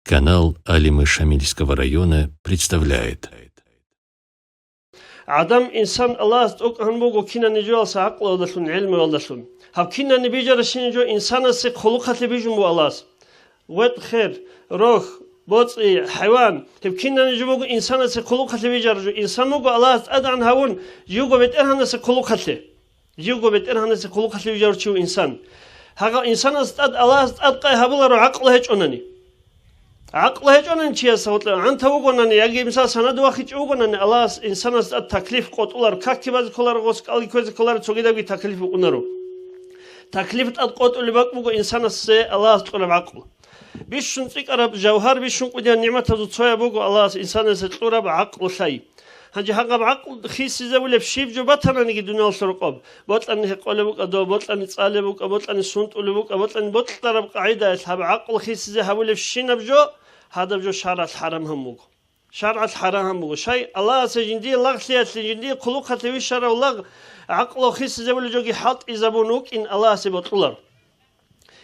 Канал Алимы Шамильского района представляет. Адам инсан Аллах окан богу кина нижо сақл одашун илм одашун. Хав кина нибижар шинжо инсана се хулукат бижум бу Аллах. Вет хэр рох боци хайван хав кина нижо богу инсана се хулукат бижар жо инсану бу Аллах адан хавун юго бет эрхана се хулукат. Юго бет эрхана се хулукат бижар чу инсан. Хага инсана стад Аллах ад қай хабулар ақл хеч онани. عقل هجونن چیه سوت انت وگونن یکی مثلا سند واخیچ وگونن الله انسان است تکلیف قطولار کاکی باز کلار گوس کالی کوز کلار چوگیده بی تکلیف وگونرو تکلیف ات قطول باق وگو انسان است الله است قلب عقل بیشون تیک عرب جوهر بیشون قدیا نعمت از توی وگو الله انسان است قلب عقل شی هنجی حقا عقل خیسی زوله بشیف جو باتن نگی دنیا سرقاب باتن قلب وگدو باتن صالب وگ باتن سنت وگ باتن باتن رب قاعده هب عقل خیسی زوله بشین بجو هذا جو شرع الحرام هم موجو شرع الحرام هم موجو شيء الله سجندي الله خليت سجندي خلق تبي شرع الله عقله خيس زبل جوجي حط إذا بنوك إن الله سبطلر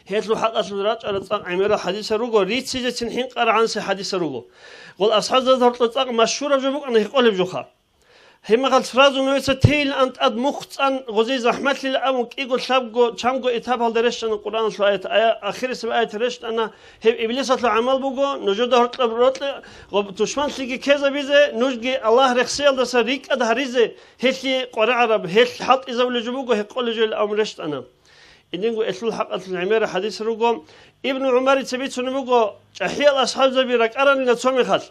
هيتلو حق أسرات على طاق عميرة حديث روجو ريت سجى تنحين قرأ عن حديث روجو قال أصحاب ذا طاق مشهورة جوبك أنه يقول بجوخا هم قال فرازو نويسة تيل أنت أد مخت أن غزي زحمت للأمك يقول شابجو شامجو إتاب هذا رشت أن القرآن شوية آخر سبعة آية رشت أنا هم إبليس أطلع عمل بجو نجود هرت لبرات غب تشمان تيجي كذا بيزه نجي الله رخصيل ده سريك أده هريزه هتلي قرآن عرب هتل حط إذا ولا جبوجو هيقول جو الأمر رشت أنا إنجو إثل حق العميرة حديث رجوم ابن عمر تبيت سنبوجو أحياء الأصحاب زبيرك أرن نتسمي خال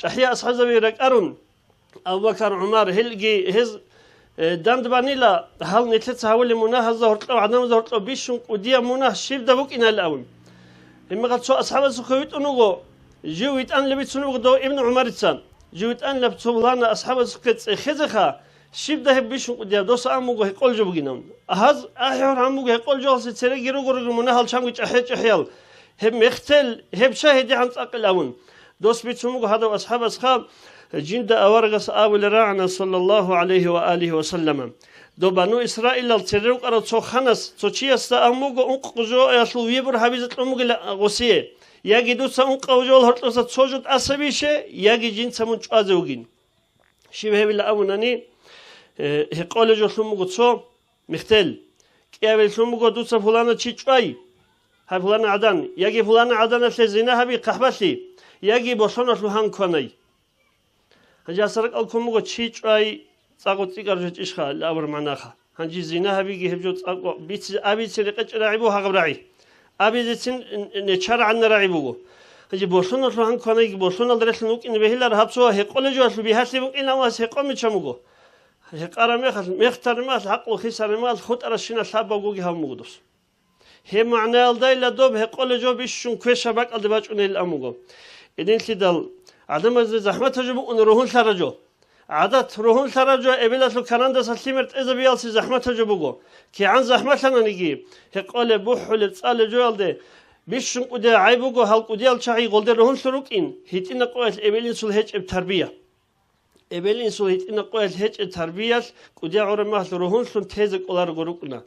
أحياء أصحاب زبيرك أرن أبو بكر عمر هلجي هز دند بانيلا هل نتلت هولي مناه زهرت أو عدم زهرت أو بيشون وديا مناه شيف دبوك إن الأول إما قد سو أصحاب السخويت أنوجو جويت أن لبيت سنوجو دو ابن عمر تسان جويت أن لبت سبلانا أصحاب السخويت خزخا شيف ده بيشون وديا دوس أموجو هيقول جو بجنون هذا أحيار أموجو هيقول جو ستسرق جرو جرو مناه الشام أحيال هم يختل هم شاهد عن أقل أون دوس بيت سنوجو هذا أصحاب السخاب جند أورجس أول رعنا صلى الله عليه وآله وسلم دو بنو إسرائيل التريق أرى تخنس تشي استأموج أنقذوا يسلو يبر حبيزة أموج غسيه يجي دوس أنقذوا الهرطوس تسوجد أسبيشه يجي جنس من أزوجين شبه بالله أمنني هقول جو سلموج تسو مختل كيابل سلموج دوس فلان تشيشوي هفلان عدن يجي فلان عدن سزينة هبي قحبتي يجي بوسنا سلوهان كوني هنجي أسرق الكم تشيج أي تاقو تيجر إشخا لأبر مناخا هنجي زينها بيجي هبجو تاقو بيت أبي سرقة راعبوها قبرعي أبي زين نشرع عن راعبوه هنجي بوصلنا سلوهان كوني بوصلنا درس نوك إن بهلا رهبسوا هيقول جو أسلو بيهاتي ممكن إن الله هيقوم يشموه هيقارا مختار ماس حق وخسر ماس خد أرشينا سابا وجوجي هم مقدس هي معناه الداي لدوب هيقول جو بيشون كويس شبك الدباج أني الأموجو إذن سيدال عدم زحمة تجيبوا أن روحون سرجوا عادات روحون سرجوا إبليس الكلام سلسمت إذا بيالس زحمة تجيبوا كي عن زحمة لنا نجي هقول بوح لتصال جوال ده بيشون قدي عيبوا هل قدي الشعي قلد روحون سروكين هيتنا قوات إبليس الهج بتربية إبليس هيتنا قوات هج التربية قدي عرمه روحون سن تهزك ولا رجوكنا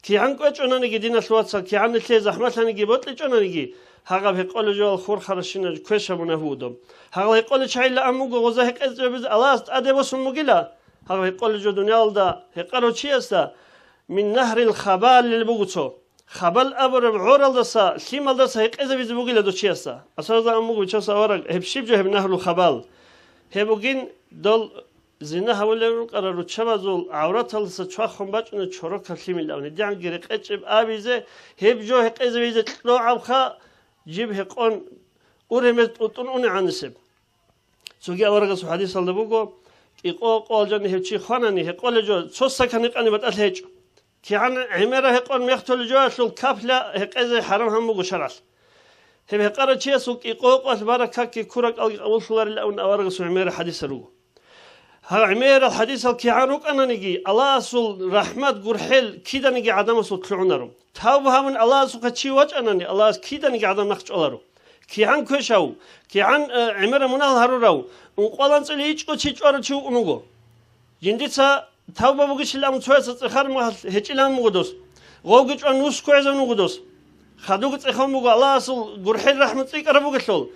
كي عن قوات أنا نجي دينا سوات كي عن التهز زحمة لنا نجي بطل أنا نجي هاقب هيقول جو الخور خرشنا كويس منهودم هاقب هيقول شيء لا أموجو غزه هيك أزبز الله أدب وسموجلا هاقب هيقول جو دنيا الدا هيقولوا شيء استا من نهر الخبال للبوجتو خبال أبر بعور الدسا سيم الدسا هيك أزبز بوجلا دو شيء استا أصلا أموجو شو سوارق هبشيب جو هب نهر الخبال هبوجين دل زنا هؤلاء قرروا شبازول عورات الدسا شو خنباج إنه شروك كسيم اللون دي عن جريق أجب أبيزه هب جو هيك أزبز تلو عبخا جيب هيقون ورمت وطنون عن نسب سوقي أورجس حديث الله بوجو يقول قال جاني هالشيء خانني هيقول جو صوص كان يقني بتألهج كي عن عمره هيقول ميختل جو أصل كافلا هيقزي حرام هم بوجو شرس هي هيقرأ شيء سوق يقول قال بركة كي كورك أول صور الأون أورجس عمره حديث روجو ها عمره الحديث كي عنك أنا نجي الله أصل رحمة جرحل كيدا نجي عدم أصل طلعنارم تابها من الله أصل كشي وجه أنني الله كيدا نجي عدم نخش أولارو كي عن كشاو كي عن عمره منال هرورو وقالن سليج كشيج أرتشو أنوجو جنديتها تابا بقيش الأم تويس تخر ما هتشيلان مقدس غوجج أنوس كويس أنوجدوس خدوق تخم بقول الله أصل قرحل رحمة تيك أنا بقول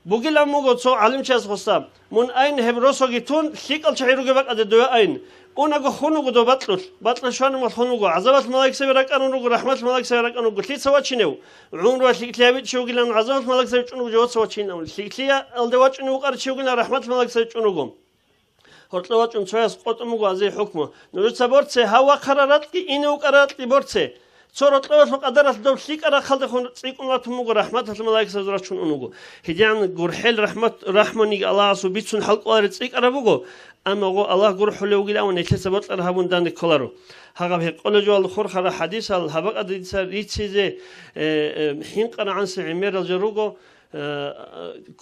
بقول بقول صو علم شاز خصام من أين هم رسوجتون ثقل شعيرو جبك أد دوا أين أنا خونو دو بطل شان ما خونو عذابات ملاك سبرك أنا نقول رحمة ملاك سبرك أنا قلت لي سوى شنو عمر وثيق لابد شو قلنا عذابات ملاك سبرك أنا جوات سوى شنو ثيق لي الدوات شنو قرر شو قلنا رحمة ملاك سبرك أنا قوم هرتلوات شنو سوى سقط مقو زي حكمه نقول سبورت سه هوا قرارات كي إنه قرارات لي بورت سه صورت لوات مقدرات دول ثيق أنا خلد خون ثيق الله تمقو رحمة ملاك سبرك شنو أنا قو هديان قرحل رحمة نيج الله سبيت سن حلق وارد ثيق أنا بقو أما الله قرح له وقيل أو نيت سبت الرهبون دان كلارو هذا هي قول جوال الخور خلا حديث الهبق أديس ريتشيزه حين قنا عن سعمير الجروجو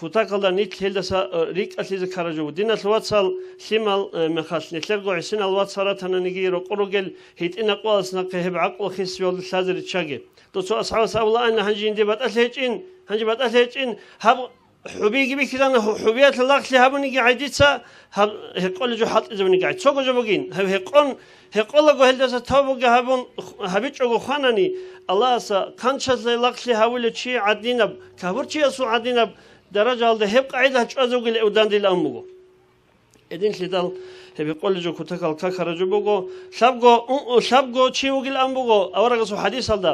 كتاكلا نيت هيدا ريك أسيز كارجو دينا الوات سال شمال مخاص نتلقو عشان الوات صارت هنا نجيرو قروجل هيت إن قوال سنقه بعقل خيس يول سازر تشاجي توصل أصحاب سأولا أن هنجين دي بتأثيرين هنجي بتأثيرين هب حبيجي بكذا حبيات الله اللي هبوني قاعديتها هقول جو حط إذا بني قاعد سوق جو بقين هقول له هل ده توبة هبون هبيت جو خانني الله سا كان شز الله اللي هقول شيء عدينا كبر شيء أسوء عدينا درجة على هب قاعد هتشوزوج الأودان دي الأمبو إدين شدال هبيقول جو كتكال كخرجوا بقو شابقو شيء وقل الأمبو أورق سو حديث هذا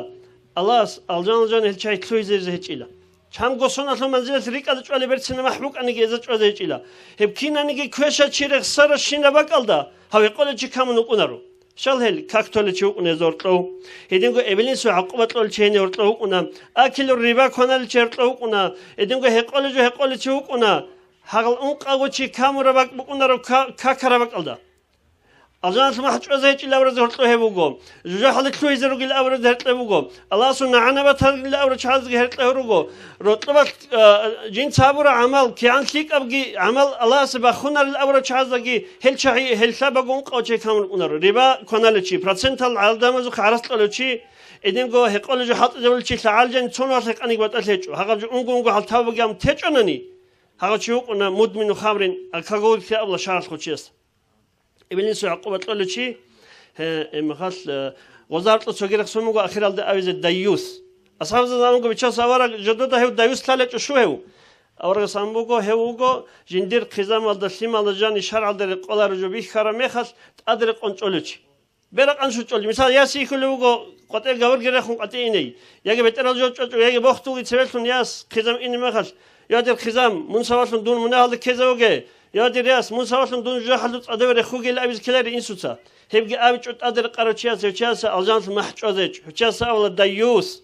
الله الجان هالشيء تلويزه هالشيء چم گوسون اصلا منزل ریک ادش ولی برسن محبوب انگی ازش ولی هیچیلا هب کین انگی کوشش چیرخ سر شینه باکالدا هاوی قول چی کامونو کنارو شال هل کاکتول چی اونه زورتلو هدینگو اولین سو عقوبت ول چینی ورتلو کنم اکیلو ریبا کنال چرتلو کنم هدینگو هقول چی کنم هقول اون قاگو چی کامورا باک بکنارو کاکرا باکالدا أجان سمح تجوز هيك الأورد هرتلو هبوجو جوجا حلك شوي زروج الأورد هرتلو هبوجو الله سبحانه عنا بتهرج الأورد شاذ هرتلو هروجو رتبة جين صابورة عمل كيان شيك أبجي عمل الله سبحانه خنا الأورد شاذ جي هل شيء هل سبقون قاو شيء كامل كنارو ربا كنال شيء برسنتال عالدام زو خارست له شيء إدين جو هقول جو حط زول شيء لعالجن تصون واسك أني بتأثير هقول جو أنقو حط تابو جام تجنني هقول شيء أنا مدمن خامرين الكاغول في أبلا شارس خوشيست إبلين سو عقوبة له شيء مخاص وزارة السجيرة سموه آخر الد أويز الديوس أصحاب الزمان قبل شو سوارا جدوده هو الديوس ثالث شو هو أورج سامبوجو هوجو جندير خزام الدسيم على جان شرع على القلا رجوبي خرامي خاص أدرك أنشولتش برك أنشولتش مثال ياسي كلوجو قطع جوار غير خون قطعيني يجي بترى جو يجي بختو يتسبلون ياس خزام إني ما خاص يادر خزام من سواسون دون مناهل كذا وجه يادر ياس من سواسون دون جاهل أدور خوجي لأبيز كلاري إنسوتا هبقى أبيج أدر قرأتشياس وشياس ألجانس محجوزج وشياس أول الديوس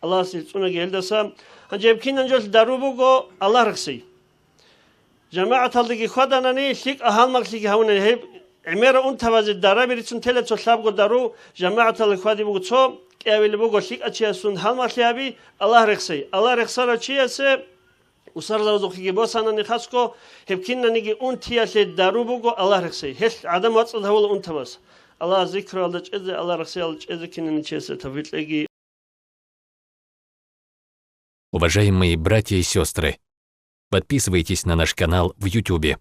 الله سيلسونا جهل دسام هنجيب كين نجول داروبوجو الله رخصي جماعة هالدقي خدنا ني شيك أهل مغسيك هون هيب عميرة أنت وزي الدارا بيرتون تلت وسلابجو دارو جماعة هالخوادي بوجو تصوم كأبي بوجو شيك أشياسون هل مغسيابي الله رخصي رشياس وصار لازم خيجي بس أنا نخاسكو هبكينا نيجي أنتي أشي داروبوجو الله رخصي هش عدم وصل هول أنت بس الله ذكر الله جزء الله رخصي الله جزء كنا نشيس تفيت لقي. Уважаемые братья и сестры, подписывайтесь на наш канал в YouTube.